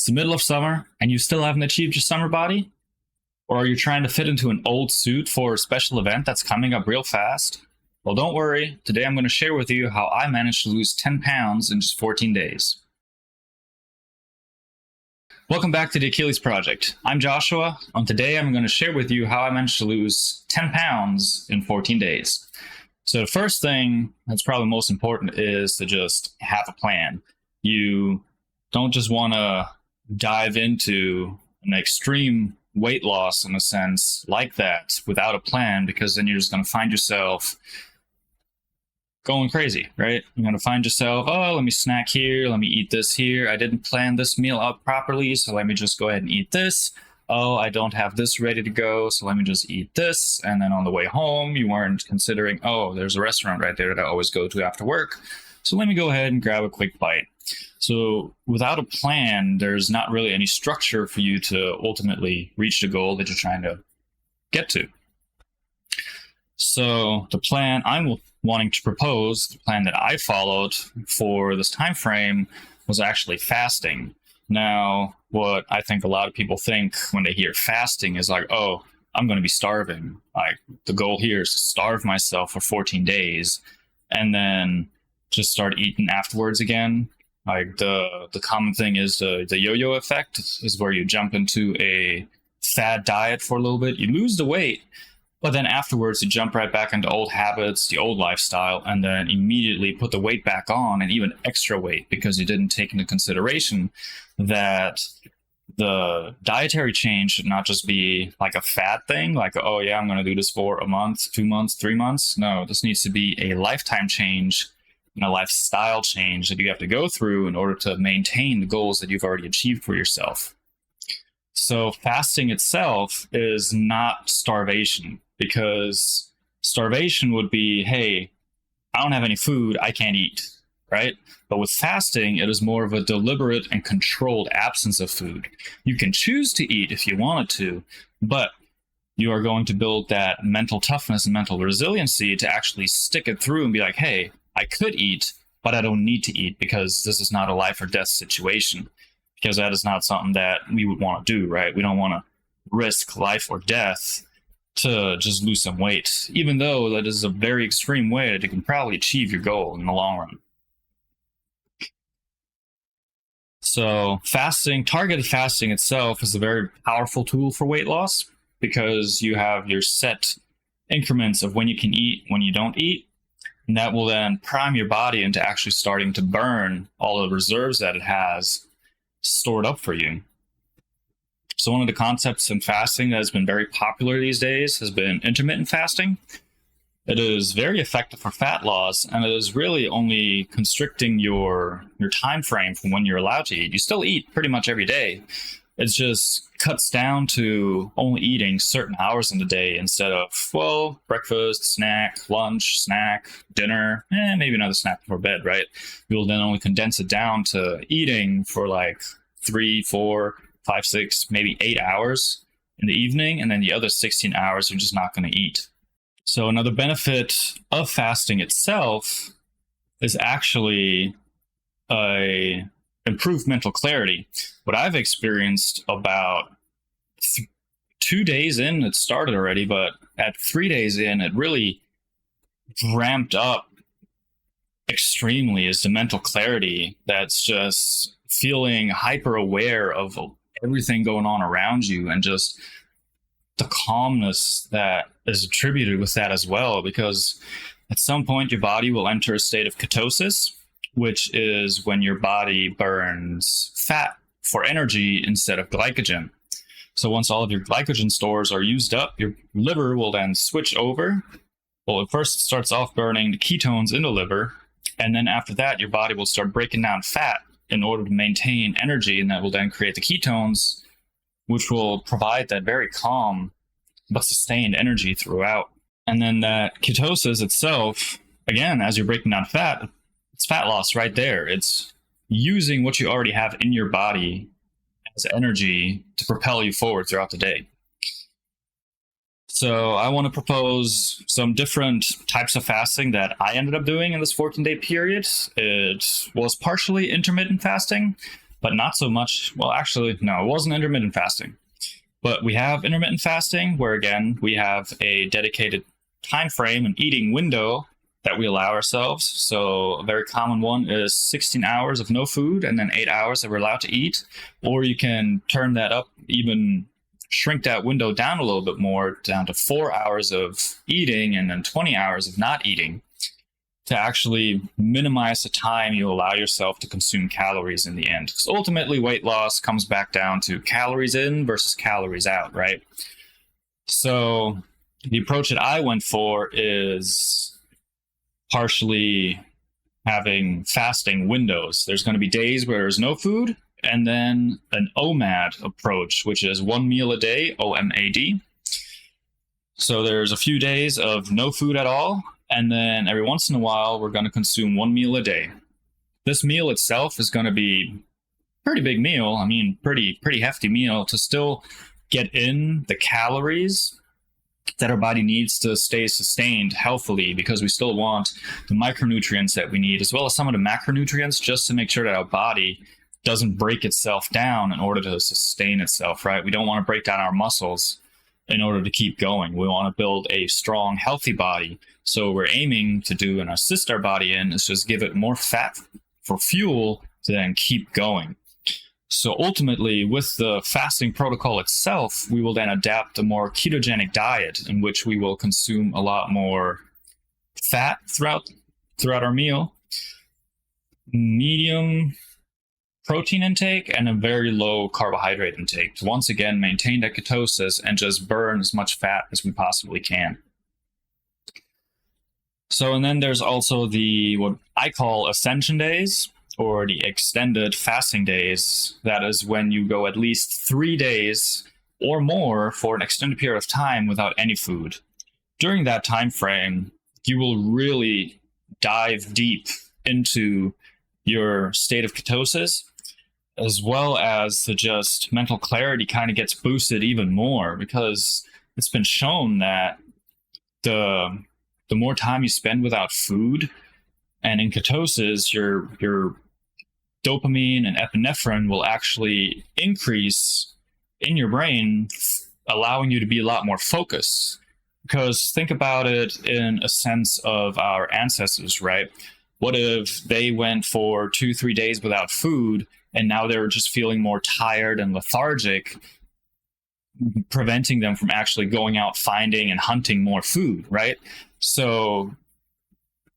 the middle of summer and you still haven't achieved your summer body? Or are you trying to fit into an old suit for a special event that's coming up real fast? Well, don't worry. Today I'm going to share with you how I managed to lose 10 pounds in just 14 days. Welcome back to the Achilles Project. I'm Joshua, and today I'm going to share with you how I managed to lose 10 pounds in 14 days. So the first thing that's probably most important is to just have a plan. You don't just want to dive into an extreme weight loss in a sense like that without a plan, because then you're just going to find yourself going crazy, right? You're going to find yourself, oh, let me snack here, let me eat this here. I didn't plan this meal out properly, so let me just go ahead and eat this. Oh, I don't have this ready to go, so let me just eat this. And then on the way home, you weren't considering, oh, there's a restaurant right there that I always go to after work, so let me go ahead and grab a quick bite. So without a plan, there's not really any structure for you to ultimately reach the goal that you're trying to get to. So the plan I'm wanting to propose, the plan that I followed for this time frame, was actually fasting. Now, what I think a lot of people think when they hear fasting is like, oh, I'm going to be starving. Like, the goal here is to starve myself for 14 days and then just start eating afterwards again. Like, the common thing is the yo-yo effect is where you jump into a fad diet for a little bit, you lose the weight, but then afterwards you jump right back into old habits, the old lifestyle, and then immediately put the weight back on, and even extra weight, because you didn't take into consideration that the dietary change should not just be like a fad thing, like, oh yeah, I'm going to do this for a month, 2 months, 3 months. No, this needs to be a lifetime change and a lifestyle change that you have to go through in order to maintain the goals that you've already achieved for yourself. So fasting itself is not starvation, because starvation would be, hey, I don't have any food, I can't eat, right? But with fasting, it is more of a deliberate and controlled absence of food. You can choose to eat if you wanted to, but you are going to build that mental toughness and mental resiliency to actually stick it through and be like, hey, I could eat, but I don't need to eat, because this is not a life or death situation. Because that is not something that we would want to do, right? We don't want to risk life or death to just lose some weight, even though that is a very extreme way that you can probably achieve your goal in the long run. So fasting, targeted fasting itself, is a very powerful tool for weight loss, because you have your set increments of when you can eat, when you don't eat. And that will then prime your body into actually starting to burn all the reserves that it has stored up for you. So one of the concepts in fasting that has been very popular these days has been intermittent fasting. It is very effective for fat loss, and it is really only constricting your time frame from when you're allowed to eat. You still eat pretty much every day. It just cuts down to only eating certain hours in the day instead of, well, breakfast, snack, lunch, snack, dinner, maybe another snack before bed, right? You'll then only condense it down to eating for like 3, 4, 5, 6, maybe 8 hours in the evening, and then the other 16 hours you're just not going to eat. So another benefit of fasting itself is actually improved mental clarity. What I've experienced about 2 days in, it started already, but at 3 days in, it really ramped up extremely, is the mental clarity that's just feeling hyper aware of everything going on around you, and just the calmness that is attributed with that as well, because at some point your body will enter a state of ketosis, which is when your body burns fat for energy instead of glycogen. So once all of your glycogen stores are used up, your liver will then switch over. Well, at first it starts off burning the ketones in the liver, and then after that, your body will start breaking down fat in order to maintain energy, and that will then create the ketones, which will provide that very calm but sustained energy throughout. And then that ketosis itself, again, as you're breaking down fat, it's fat loss right there. It's using what you already have in your body as energy to propel you forward throughout the day. So I want to propose some different types of fasting that I ended up doing in this 14-day period. It was partially intermittent fasting, but but not so much. Well, actually, no, it wasn't intermittent fasting. But we have intermittent fasting, where again, we have a dedicated time frame and eating window that we allow ourselves. So a very common one is 16 hours of no food and then 8 hours that we're allowed to eat. Or you can turn that up, even shrink that window down a little bit more, down to 4 hours of eating and then 20 hours of not eating, to actually minimize the time you allow yourself to consume calories in the end. Because ultimately, weight loss comes back down to calories in versus calories out, right? So the approach that I went for is partially having fasting windows. There's going to be days where there's no food, and then an OMAD approach, which is 1 meal a day, OMAD. So there's a few days of no food at all, and then every once in a while, we're going to consume 1 meal a day. This meal itself is going to be a pretty big meal. I mean, pretty hefty meal to still get in the calories that our body needs to stay sustained healthily, because we still want the micronutrients that we need, as well as some of the macronutrients, just to make sure that our body doesn't break itself down in order to sustain itself, right? We don't want to break down our muscles in order to keep going. We want to build a strong, healthy body. So we're aiming to do and assist our body in is just give it more fat for fuel to then keep going. So ultimately, with the fasting protocol itself, we will then adapt a more ketogenic diet in which we will consume a lot more fat throughout our meal, medium protein intake, and a very low carbohydrate intake to once again maintain that ketosis and just burn as much fat as we possibly can. So, and then there's also what I call Ascension Days, or the extended fasting days. That is when you go at least 3 days or more for an extended period of time without any food. During that time frame, you will really dive deep into your state of ketosis, as well as the just mental clarity kind of gets boosted even more, because it's been shown that the more time you spend without food and in ketosis, your dopamine and epinephrine will actually increase in your brain, allowing you to be a lot more focused. Because think about it in a sense of our ancestors, right? What if they went for 2-3 days without food, and now they're just feeling more tired and lethargic, preventing them from actually going out finding and hunting more food, right? So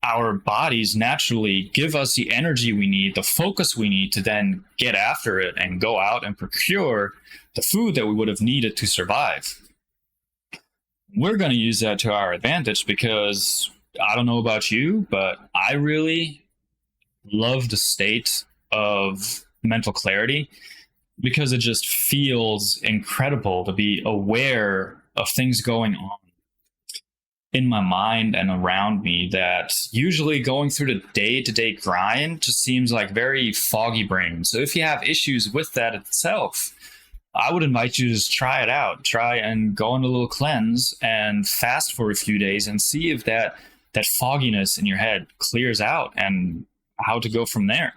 our bodies naturally give us the energy we need, the focus we need to then get after it and go out and procure the food that we would have needed to survive. We're going to use that to our advantage, because I don't know about you, but I really love the state of mental clarity, because it just feels incredible to be aware of things going on in my mind and around me that usually going through the day-to-day grind just seems like very foggy brain. So if you have issues with that itself, I would invite you to just try it out. Try and go on a little cleanse and fast for a few days and see if that fogginess in your head clears out and how to go from there.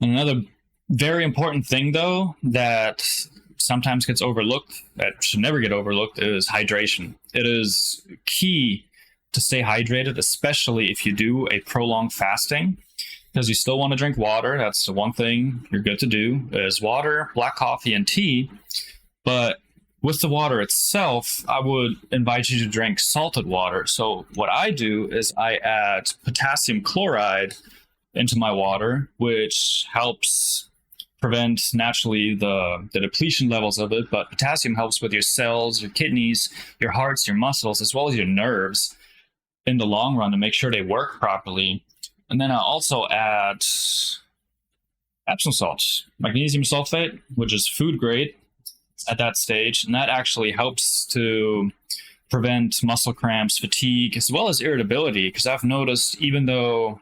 And another very important thing, though, that sometimes gets overlooked, that should never get overlooked, is hydration. It is key to stay hydrated, especially if you do a prolonged fasting, because you still want to drink water. That's the one thing you're good to do, is water, black coffee, and tea. But with the water itself, I would invite you to drink salted water. So what I do is I add potassium chloride into my water, which helps prevent naturally the depletion levels of it. But potassium helps with your cells, your kidneys, your hearts, your muscles, as well as your nerves in the long run to make sure they work properly. And then I also add Epsom salts, magnesium sulfate, which is food grade at that stage. And that actually helps to prevent muscle cramps, fatigue, as well as irritability. Because I've noticed, even though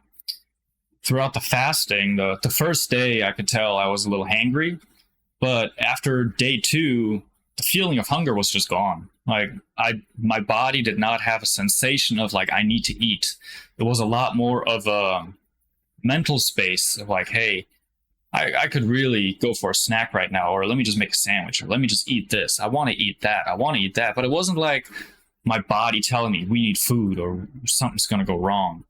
throughout the fasting, the first day I could tell I was a little hangry, but after day 2, the feeling of hunger was just gone. Like my body did not have a sensation of like, I need to eat. It was a lot more of a mental space of like, hey, I could really go for a snack right now, or let me just make a sandwich, or let me just eat this. I want to eat that. I want to eat that. But it wasn't like my body telling me we need food or something's going to go wrong.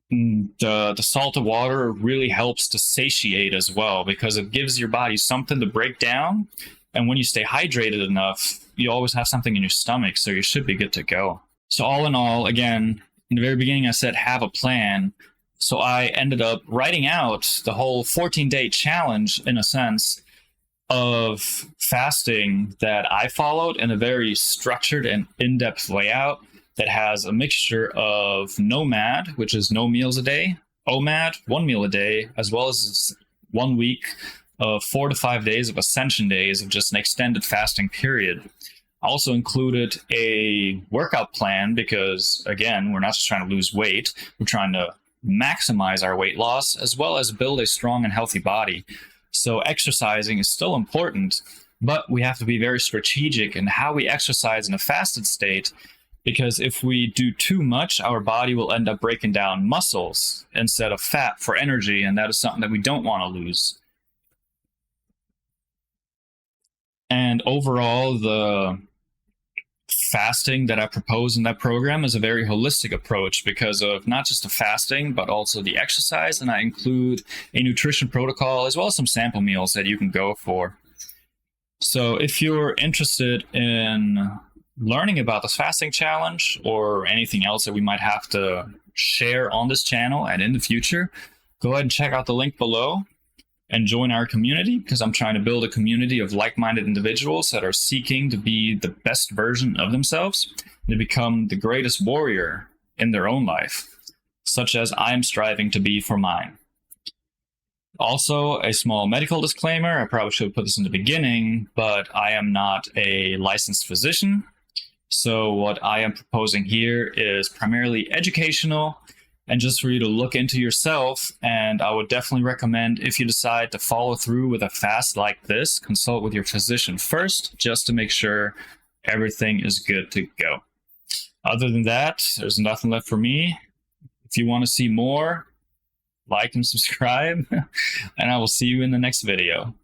The salted water really helps to satiate as well, because it gives your body something to break down. And when you stay hydrated enough, you always have something in your stomach, so you should be good to go. So all in all, again, in the very beginning, I said have a plan. So I ended up writing out the whole 14-day challenge, in a sense, of fasting that I followed in a very structured and in-depth layout that has a mixture of NOMAD, which is no meals a day, OMAD, 1 meal a day, as well as 1 week of 4 to 5 days of Ascension Days of just an extended fasting period. I also included a workout plan because, again, we're not just trying to lose weight, we're trying to maximize our weight loss as well as build a strong and healthy body. So exercising is still important, but we have to be very strategic in how we exercise in a fasted state, because if we do too much, our body will end up breaking down muscles instead of fat for energy, and that is something that we don't want to lose. And overall, the fasting that I propose in that program is a very holistic approach because of not just the fasting, but also the exercise. And I include a nutrition protocol as well as some sample meals that you can go for. So if you're interested in learning about this fasting challenge or anything else that we might have to share on this channel and in the future, go ahead and check out the link below and join our community, because I'm trying to build a community of like-minded individuals that are seeking to be the best version of themselves and to become the greatest warrior in their own life, such as I am striving to be for mine. Also, a small medical disclaimer. I probably should have put this in the beginning, but I am not a licensed physician. So what I am proposing here is primarily educational and just for you to look into yourself. And I would definitely recommend, if you decide to follow through with a fast like this, consult with your physician first, just to make sure everything is good to go. Other than that, there's nothing left for me. If you want to see more, like and subscribe, and I will see you in the next video.